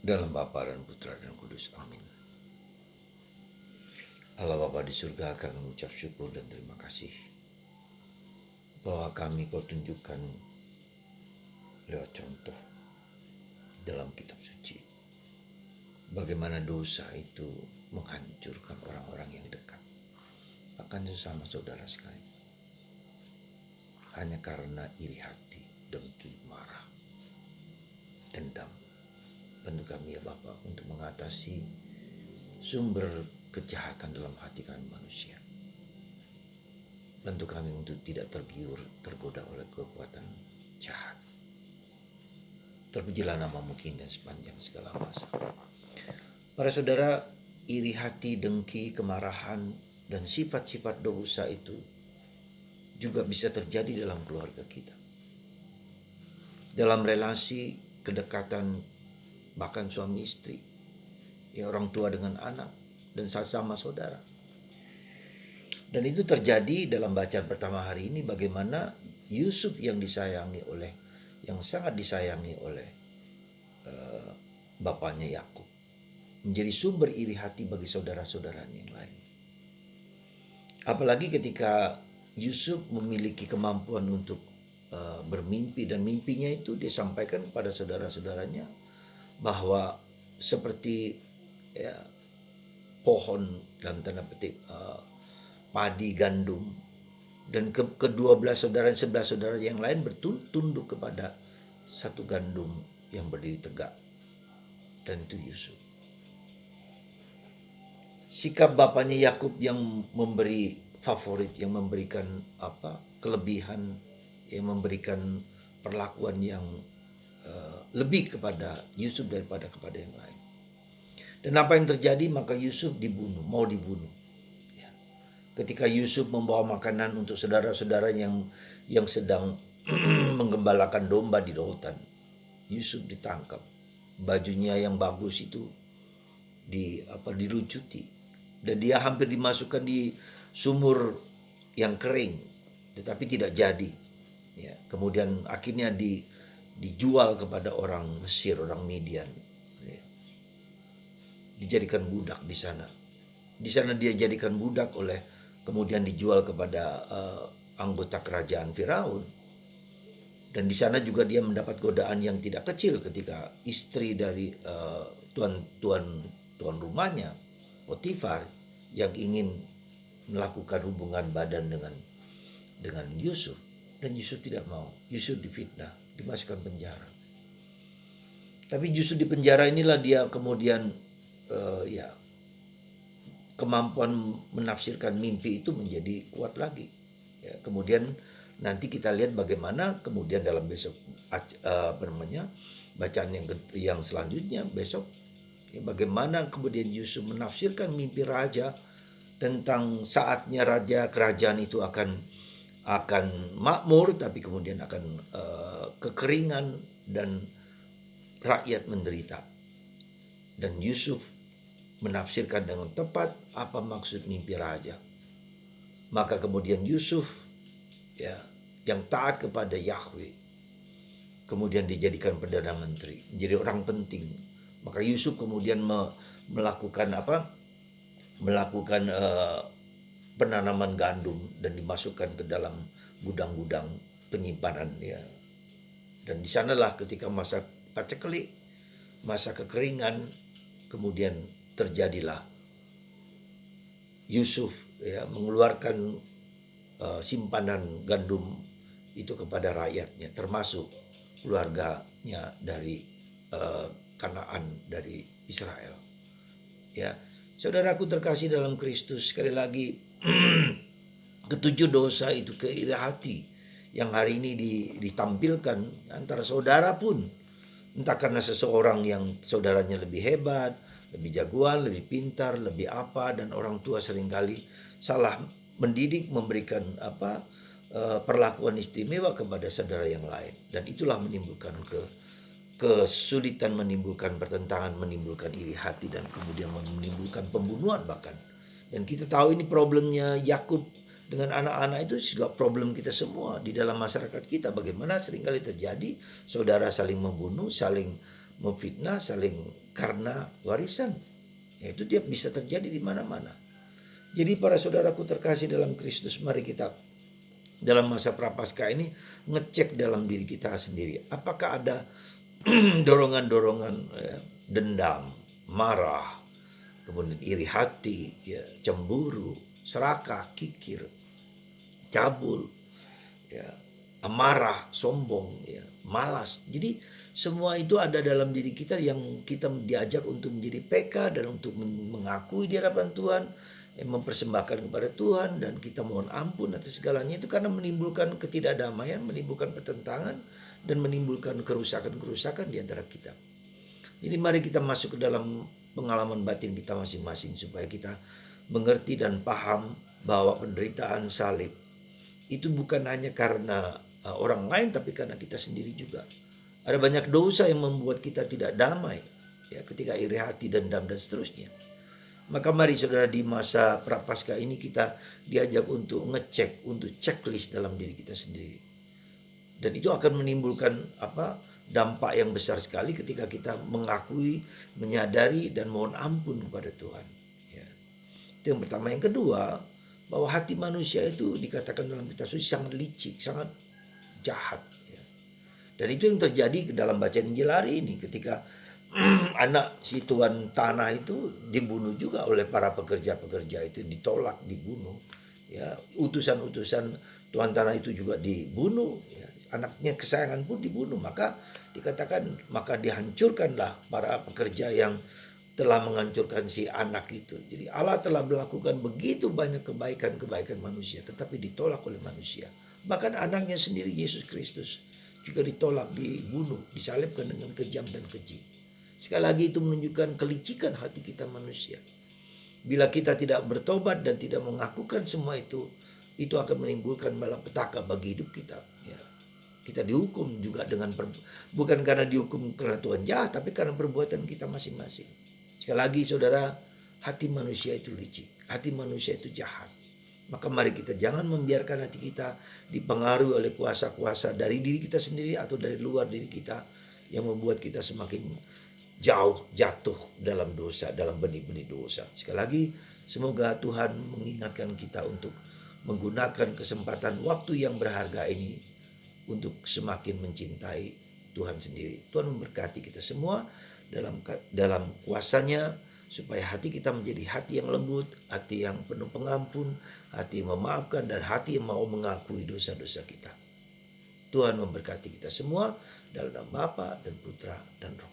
Dalam Bapa dan Putra dan Kudus. Amin. Allah Bapa di surga akan mengucap syukur dan terima kasih bahwa kami kau tunjukkan lewat contoh dalam kitab suci. Bagaimana dosa itu menghancurkan orang-orang yang dekat, bahkan sesama saudara sekali. Hanya karena iri hati, dengki, marah, dendam. Bantu kami ya Bapa untuk mengatasi sumber kejahatan dalam hati kami manusia. Bantu kami untuk tidak tergiur, tergoda oleh kekuatan jahat. Terpujilah namamu kini dan sepanjang segala masa. Para saudara, iri hati, dengki, kemarahan, dan sifat-sifat dosa itu juga bisa terjadi dalam keluarga kita. Dalam relasi, kedekatan, bahkan suami istri, ya orang tua dengan anak, dan sesama saudara. Dan itu terjadi dalam bacaan pertama hari ini, bagaimana Yusuf yang sangat disayangi oleh bapaknya Yakub menjadi sumber iri hati bagi saudara-saudaranya yang lain. Apalagi ketika Yusuf memiliki kemampuan untuk bermimpi, dan mimpinya itu disampaikan kepada saudara-saudaranya bahwa seperti pohon dalam tanda petik padi, gandum, dan ke-12 saudara dan 11 saudara yang lain bertunduk kepada satu gandum yang berdiri tegak, dan itu Yusuf. Sikap bapaknya Yakub yang memberi favorit, yang memberikan kelebihan, yang memberikan perlakuan yang lebih kepada Yusuf daripada kepada yang lain. Dan apa yang terjadi? Maka Yusuf mau dibunuh. Ketika Yusuf membawa makanan untuk saudara-saudara yang sedang menggembalakan domba di Dotan, Yusuf ditangkap. Bajunya yang bagus itu dilucuti, dan dia hampir dimasukkan di sumur yang kering, tetapi tidak jadi. Kemudian akhirnya dijual kepada orang Mesir, orang Midian. Dijadikan budak di sana. Di sana dia jadikan budak kemudian dijual kepada anggota kerajaan Firaun. Dan di sana juga dia mendapat godaan yang tidak kecil ketika istri dari tuan rumahnya, Potifar, yang ingin melakukan hubungan badan dengan Yusuf. Dan Yusuf tidak mau. Yusuf difitnah, dimasukkan penjara. Tapi justru di penjara inilah dia kemudian kemampuan menafsirkan mimpi itu menjadi kuat lagi. Kemudian nanti kita lihat bagaimana kemudian dalam besok bacaan yang selanjutnya besok, bagaimana kemudian Yusuf menafsirkan mimpi raja tentang saatnya raja kerajaan itu akan makmur, tapi kemudian akan kekeringan dan rakyat menderita. Dan Yusuf menafsirkan dengan tepat apa maksud mimpi raja. Maka kemudian Yusuf yang taat kepada Yahweh kemudian dijadikan perdana menteri, menjadi orang penting. Maka Yusuf kemudian melakukan penanaman gandum dan dimasukkan ke dalam gudang-gudang penyimpanan. Dan di sanalah ketika masa paceklik, masa kekeringan, kemudian terjadilah Yusuf mengeluarkan simpanan gandum itu kepada rakyatnya, termasuk keluarganya dari Kanaan, dari Israel. Saudaraku terkasih dalam Kristus, sekali lagi ketujuh dosa itu keiri hati yang hari ini ditampilkan antara saudara pun, entah karena seseorang yang saudaranya lebih hebat, lebih jagoan, lebih pintar, lebih dan orang tua seringkali salah mendidik, memberikan perlakuan istimewa kepada saudara yang lain, dan itulah menimbulkan kesulitan, menimbulkan pertentangan, menimbulkan iri hati, dan kemudian menimbulkan pembunuhan bahkan. Dan kita tahu ini problemnya Yakub dengan anak-anak itu juga problem kita semua di dalam masyarakat kita. Bagaimana seringkali terjadi saudara saling membunuh, saling memfitnah, saling karena warisan. Ya, itu tiap bisa terjadi di mana-mana. Jadi para saudaraku terkasih dalam Kristus, mari kita dalam masa prapaskah ini ngecek dalam diri kita sendiri. Apakah ada dorongan-dorongan ya, dendam, marah, kemudian iri hati, ya, cemburu, serakah, kikir, cabul, ya, amarah, sombong, ya, malas. Jadi semua itu ada dalam diri kita yang kita diajak untuk menjadi PK dan untuk mengakui di hadapan Tuhan, mempersembahkan kepada Tuhan, dan kita mohon ampun atas segalanya. Itu karena menimbulkan ketidakdamaian, menimbulkan pertentangan, dan menimbulkan kerusakan-kerusakan di antara kita. Jadi mari kita masuk ke dalam pengalaman batin kita masing-masing supaya kita mengerti dan paham bahwa penderitaan salib itu bukan hanya karena orang lain, tapi karena kita sendiri juga. Ada banyak dosa yang membuat kita tidak damai, ya, ketika iri hati, dendam, dan seterusnya. Maka mari saudara, di masa prapaskah ini kita diajak untuk ngecek, untuk checklist dalam diri kita sendiri. Dan itu akan menimbulkan dampak yang besar sekali ketika kita mengakui, menyadari, dan mohon ampun kepada Tuhan. Ya. Itu yang pertama. Yang kedua, bahwa hati manusia itu dikatakan dalam kitab suci sangat licik, sangat jahat. Ya. Dan itu yang terjadi dalam bacaan Injil hari ini ketika anak si tuan tanah itu dibunuh juga oleh para pekerja-pekerja itu, ditolak, dibunuh. Ya, utusan-utusan tuan tanah itu juga dibunuh. Ya. Anaknya kesayangan pun dibunuh. Maka dikatakan, maka dihancurkanlah para pekerja yang telah menghancurkan si anak itu. Jadi Allah telah melakukan begitu banyak kebaikan-kebaikan manusia, tetapi ditolak oleh manusia. Bahkan anaknya sendiri, Yesus Kristus, juga ditolak, dibunuh, disalibkan dengan kejam dan keji. Sekali lagi itu menunjukkan kelicikan hati kita manusia. Bila kita tidak bertobat dan tidak mengakukan semua itu akan menimbulkan malapetaka bagi hidup kita. Ya. Kita dihukum juga dengan bukan karena dihukum karena Tuhan jahat, tapi karena perbuatan kita masing-masing. Sekali lagi saudara, hati manusia itu licik, hati manusia itu jahat. Maka mari kita jangan membiarkan hati kita dipengaruhi oleh kuasa-kuasa dari diri kita sendiri atau dari luar diri kita yang membuat kita semakin jauh jatuh dalam dosa, dalam benih-benih dosa. Sekali lagi, semoga Tuhan mengingatkan kita untuk menggunakan kesempatan waktu yang berharga ini untuk semakin mencintai Tuhan sendiri. Tuhan memberkati kita semua dalam kuasanya, supaya hati kita menjadi hati yang lembut, hati yang penuh pengampun, hati yang memaafkan, dan hati yang mau mengakui dosa-dosa kita. Tuhan memberkati kita semua dalam nama Bapa dan Putra dan Roh